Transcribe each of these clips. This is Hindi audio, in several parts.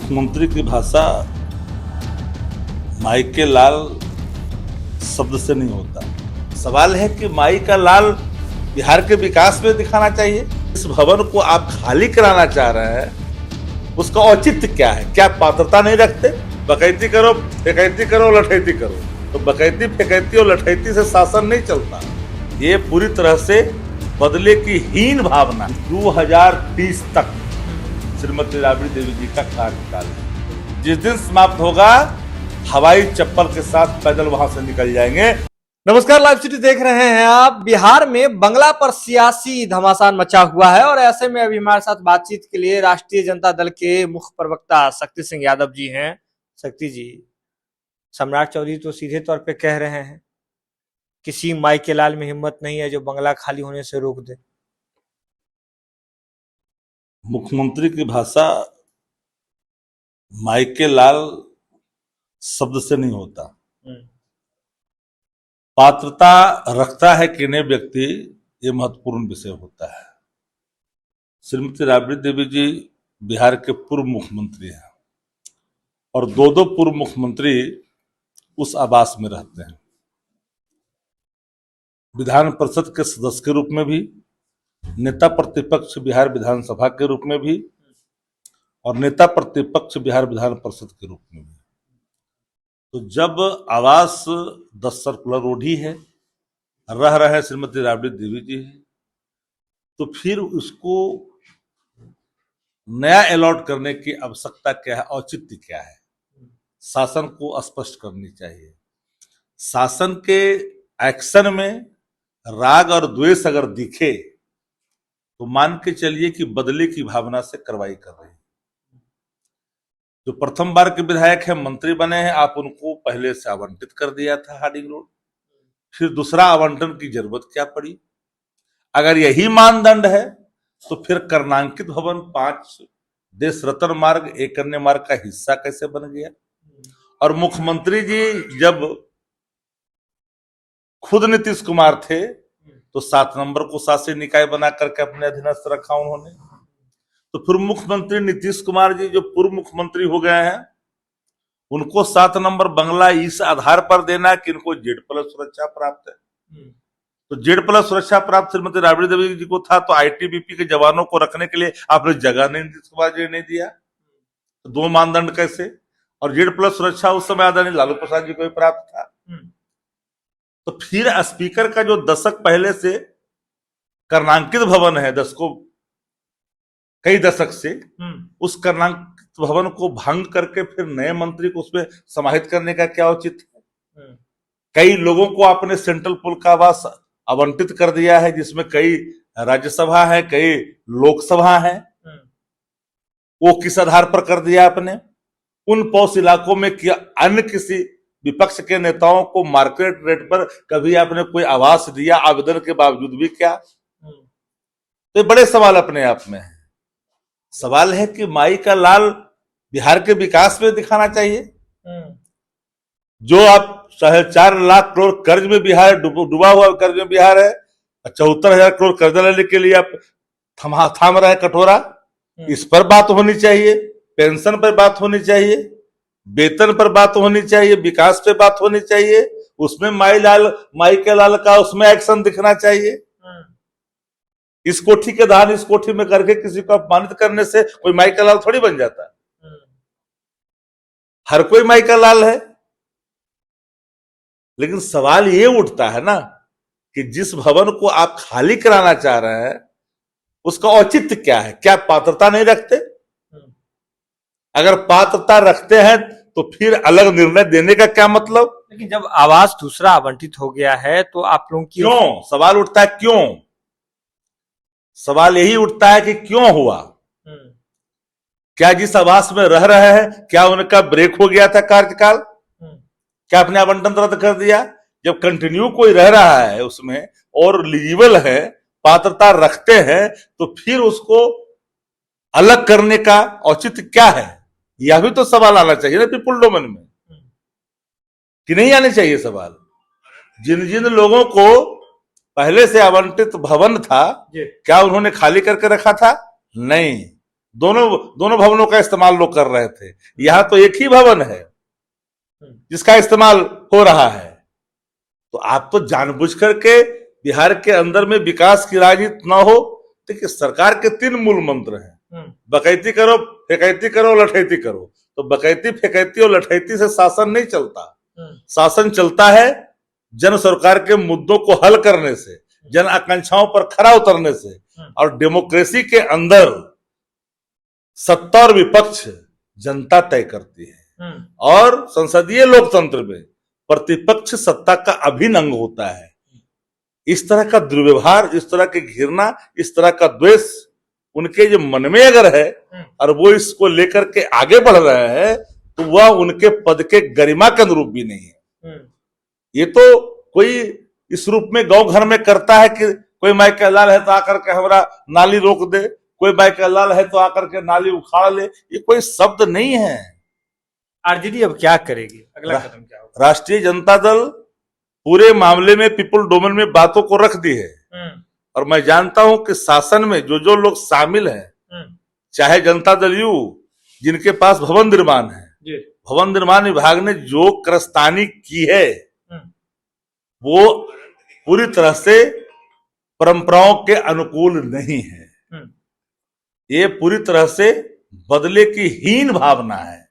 मुख्यमंत्री की भाषा माई के लाल शब्द से नहीं होता। सवाल है कि माई का लाल बिहार के विकास में दिखाना चाहिए। इस भवन को आप खाली कराना चाह रहे हैं, उसका औचित्य क्या है? क्या पात्रता नहीं रखते? बकैती करो, फेकैती करो, लठैती करो। तो बकैती, फेकैती और लठैती से शासन नहीं चलता। ये पूरी तरह से बदले की हीन भावना। 2030 तक श्रीमती राबड़ी देवी जी का कार्यकाल है। जिस दिन समाप्त होगा, हवाई चप्पल के साथ पैदल वहां से निकल जाएंगे। नमस्कार, लाइव सिटी देख रहे हैं आप। बिहार में बंगला पर सियासी घमासान मचा हुआ है और ऐसे में अभी हमारे साथ बातचीत के लिए राष्ट्रीय जनता दल के मुख्य प्रवक्ता शक्ति सिंह यादव जी हैं। शक्ति जी, सम्राट चौधरी तो सीधे तौर पे कह रहे हैं किसी माई के लाल में हिम्मत नहीं है जो बंगला खाली होने से रोक दे। मुख्यमंत्री की भाषा माई के लाल शब्द से नहीं होता। पात्रता रखता है कि नहीं व्यक्ति, ये महत्वपूर्ण विषय होता है। श्रीमती राबड़ी देवी जी बिहार के पूर्व मुख्यमंत्री हैं और दो पूर्व मुख्यमंत्री उस आवास में रहते हैं। विधान परिषद के सदस्य के रूप में भी, नेता प्रतिपक्ष बिहार विधानसभा के रूप में भी और नेता प्रतिपक्ष बिहार विधान परिषद के रूप में भी। तो जब आवास 10 सर्कुलर रोड ही है, रह रहे श्रीमती राबड़ी देवी जी है, तो फिर उसको नया अलॉट करने की आवश्यकता क्या है? औचित्य क्या है? शासन को स्पष्ट करनी चाहिए। शासन के एक्शन में राग और द्वेष अगर दिखे तो मान के चलिए कि बदले की भावना से कार्रवाई कर रहे हैं। जो प्रथम बार के विधायक हैं, मंत्री बने हैं, आप उनको पहले से आवंटित कर दिया था हार्डिंग रोड, फिर दूसरा आवंटन की जरूरत क्या पड़ी? अगर यही मानदंड है तो फिर कर्णांकित भवन 5 देश रत्न मार्ग, 1 अन्य मार्ग का हिस्सा कैसे बन गया? और मुख्यमंत्री जी जब खुद नीतीश कुमार थे तो 7 नंबर को शासी निकाय बना करके अपने अधीनस्थ रखा उन्होंने। तो फिर मुख्यमंत्री नीतीश कुमार जी जो पूर्व मुख्यमंत्री हो गए हैं, उनको 7 नंबर बंगला इस आधार पर देना कि इनको Z+ सुरक्षा प्राप्त है। तो Z+ सुरक्षा प्राप्त श्रीमती राबड़ी देवी जी को था, तो ITBP के जवानों को रखने के लिए आपने जगह नहीं नीतीश कुमार जी ने दिया। तो 2 मानदंड कैसे? और Z+ सुरक्षा उस समय आदरणीय लालू प्रसाद जी को भी प्राप्त था। तो फिर स्पीकर का जो दशक पहले से कर्णांकित भवन है, कई दशक से, उस कर्णांकित भवन को भंग करके फिर नए मंत्री को उसमें समाहित करने का क्या उचित है? कई लोगों को आपने सेंट्रल पुल का आवास आवंटित कर दिया है, जिसमें कई राज्यसभा है, कई लोकसभा है। वो किस आधार पर कर दिया आपने? उन पॉश इलाकों में क्या अन्य किसी विपक्ष के नेताओं को मार्केट रेट पर कभी आपने कोई आवास दिया आवेदन के बावजूद भी क्या? तो बड़े सवाल अपने आप में है। सवाल है कि माई का लाल बिहार के विकास में दिखाना चाहिए। जो आप 4.5 लाख करोड़ कर्ज में बिहार डूबा हुआ कर्ज में बिहार है, 74,000 करोड़ कर्ज लेने के लिए आप थाम रहे कटोरा। इस पर बात होनी चाहिए, पेंशन पर बात होनी चाहिए, वेतन पर बात होनी चाहिए, विकास पे बात होनी चाहिए। उसमें माई के लाल का उसमें एक्शन दिखना चाहिए। इस कोठी के दान इस कोठी में करके किसी को अपमानित करने से कोई माई का लाल थोड़ी बन जाता। हर कोई माई का लाल है। लेकिन सवाल ये उठता है ना कि जिस भवन को आप खाली कराना चाह रहे हैं, उसका औचित्य क्या है? क्या पात्रता नहीं रखते? अगर पात्रता रखते हैं तो फिर अलग निर्णय देने का क्या मतलब? लेकिन जब आवास दूसरा आवंटित हो गया है तो आप लोगों की क्यों सवाल उठता है? क्यों सवाल यही उठता है कि क्यों हुआ? क्या जिस आवास में रह रहे हैं, क्या उनका ब्रेक हो गया था कार्यकाल? क्या आपने आवंटन रद्द कर दिया? जब कंटिन्यू कोई रह रहा है उसमें और एलिजिबल है, पात्रता रखते हैं, तो फिर उसको अलग करने का औचित्य क्या है? यह भी तो सवाल आना चाहिए ना पीपुल डोमेन में, कि नहीं आने चाहिए सवाल? जिन जिन लोगों को पहले से आवंटित भवन था, क्या उन्होंने खाली करके रखा था? नहीं। दोनों भवनों का इस्तेमाल लोग कर रहे थे। यहां तो एक ही भवन है जिसका इस्तेमाल हो रहा है। तो आप तो जानबूझ करके बिहार के अंदर में विकास की राजनीति ना हो। देखिए, सरकार के 3 मूल मंत्र हैं, बकैती करो, फेकैती करो, लठैती करो। तो बकैती, फेकैती और लठैती से शासन नहीं चलता। शासन चलता है जन सरकार के मुद्दों को हल करने से, जन आकांक्षाओं पर खरा उतरने से। और डेमोक्रेसी के अंदर सत्ता और विपक्ष जनता तय करती है, और संसदीय लोकतंत्र में प्रतिपक्ष सत्ता का अभिन्न अंग होता है। इस तरह का दुर्व्यवहार, इस तरह की घृणा, इस तरह का द्वेष उनके जो मन में अगर है और वो इसको लेकर के आगे बढ़ रहे हैं, तो वह उनके पद के गरिमा के अनुरूप भी नहीं है। ये तो कोई इस रूप में गांव घर में करता है कि कोई माई का लाल है तो आकर के हमारा नाली रोक दे, कोई माई का लाल है तो आकर के नाली उखाड़ ले। ये कोई शब्द नहीं है। आरजेडी अब क्या करेगी, अगला कदम क्या होगा? राष्ट्रीय जनता दल पूरे मामले में पीपुल डोमेन में बातों को रख दी है, और मैं जानता हूं कि शासन में जो लोग शामिल हैं, चाहे जनता दल यू जिनके पास भवन निर्माण है, भवन निर्माण विभाग ने जो क्रस्तानी की है वो पूरी तरह से परंपराओं के अनुकूल नहीं है। ये पूरी तरह से बदले की हीन भावना है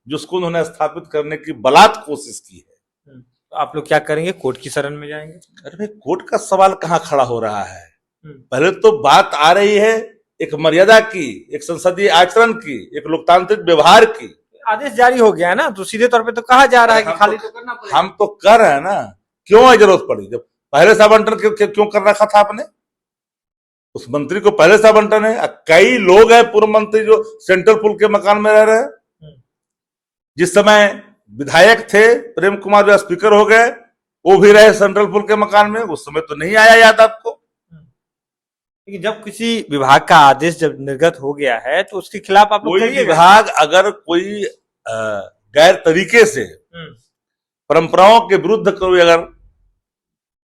जिसको उन्होंने स्थापित करने की बलात् कोशिश की है। तो आप लोग क्या करेंगे, कोर्ट की शरण में जाएंगे? अरे भाई, कोर्ट का सवाल कहां खड़ा हो रहा है? पहले तो बात आ रही है एक मर्यादा की, एक संसदीय आचरण की, एक लोकतांत्रिक व्यवहार की। आदेश जारी हो गया है ना, तो सीधे तौर पे तो कहा जा रहा है कि खाली तो करना पड़ेगा। हम तो कर रहे हैं ना, क्यों जरूरत पड़ी? जब पहले से आवंटन क्यों कर रखा था आपने? उस मंत्री को पहले से आवंटन है। कई लोग हैं पूर्व मंत्री जो सेंट्रल पुल के मकान में रह रहे हैं। जिस समय विधायक थे प्रेम कुमार, जो स्पीकर हो गए, वो भी रहे सेंट्रल पुल के मकान में। उस समय तो नहीं आया याद आपको? लेकिन जब किसी विभाग का आदेश जब निर्गत हो गया है तो उसके खिलाफ आप लोग कोई विभाग अगर कोई गैर तरीके से परंपराओं के विरुद्ध कोई अगर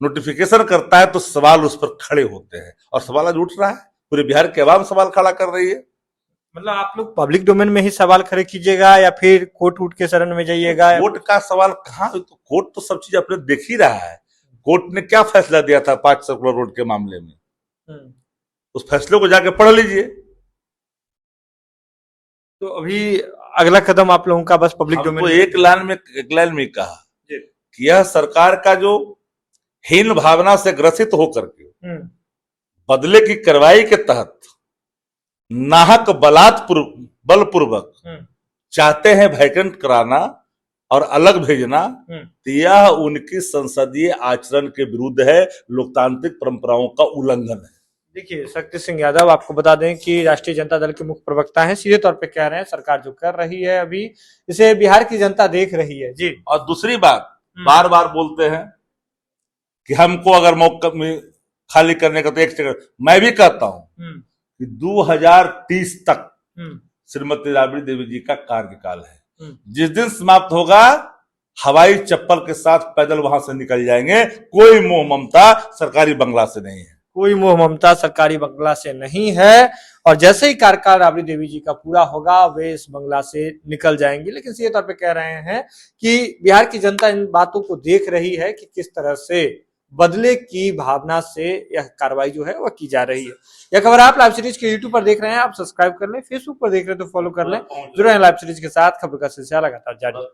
नोटिफिकेशन करता है तो सवाल उस पर खड़े होते हैं, और सवाल आज उठ रहा है। पूरे बिहार के आवाम सवाल खड़ा कर रही है। मतलब आप लोग पब्लिक डोमेन में ही सवाल खड़े कीजिएगा या फिर कोर्ट उठ के शरण में जाइएगा? कोर्ट का सवाल कहाँ? तो कोर्ट तो सब चीज अपने देख ही रहा है। कोर्ट ने क्या फैसला दिया था 5 सर्कुलर रोड के मामले में, उस फैसले को जाके पढ़ लीजिए। तो अभी अगला कदम आप लोगों का बस पब्लिक डोमेन? एक लाइन में कहा कि यह सरकार का जो हीन भावना से ग्रसित होकर के बदले की कार्रवाई के तहत नाहक बलपूर्वक चाहते हैं वैकेंट कराना और अलग भेजना, तो यह उनकी संसदीय आचरण के विरुद्ध है, लोकतांत्रिक परंपराओं का उल्लंघन है। देखिए, शक्ति सिंह यादव, आपको बता दें कि राष्ट्रीय जनता दल के मुख्य प्रवक्ता हैं, सीधे तौर पे कह रहे हैं सरकार जो कर रही है अभी इसे बिहार की जनता देख रही है जी। और दूसरी बात, बार बार बोलते हैं कि हमको अगर मौका खाली करने का, तो एक सेकंड मैं भी कहता हूं कि 2030 तक श्रीमती राबड़ी देवी जी का कार्यकाल है। जिस दिन समाप्त होगा, हवाई चप्पल के साथ पैदल वहां से निकल जाएंगे। कोई मोह ममता सरकारी बंगला से नहीं है, कोई मोह ममता सरकारी बंगला से नहीं है। और जैसे ही कार्यकाल राबड़ी देवी जी का पूरा होगा, वे इस बंगला से निकल जाएंगी। लेकिन सीधे तौर पे कह रहे हैं कि बिहार की जनता इन बातों को देख रही है कि किस तरह से बदले की भावना से यह कार्रवाई जो है वह की जा रही है। यह खबर आप लाइव सीरीज के यूट्यूब पर देख रहे हैं, आप सब्सक्राइब कर लें, फेसबुक पर देख रहे हैं तो फॉलो कर लें। जुड़े हैं लाइव सीरीज के साथ, खबर का सिलसिला लगातार जारी।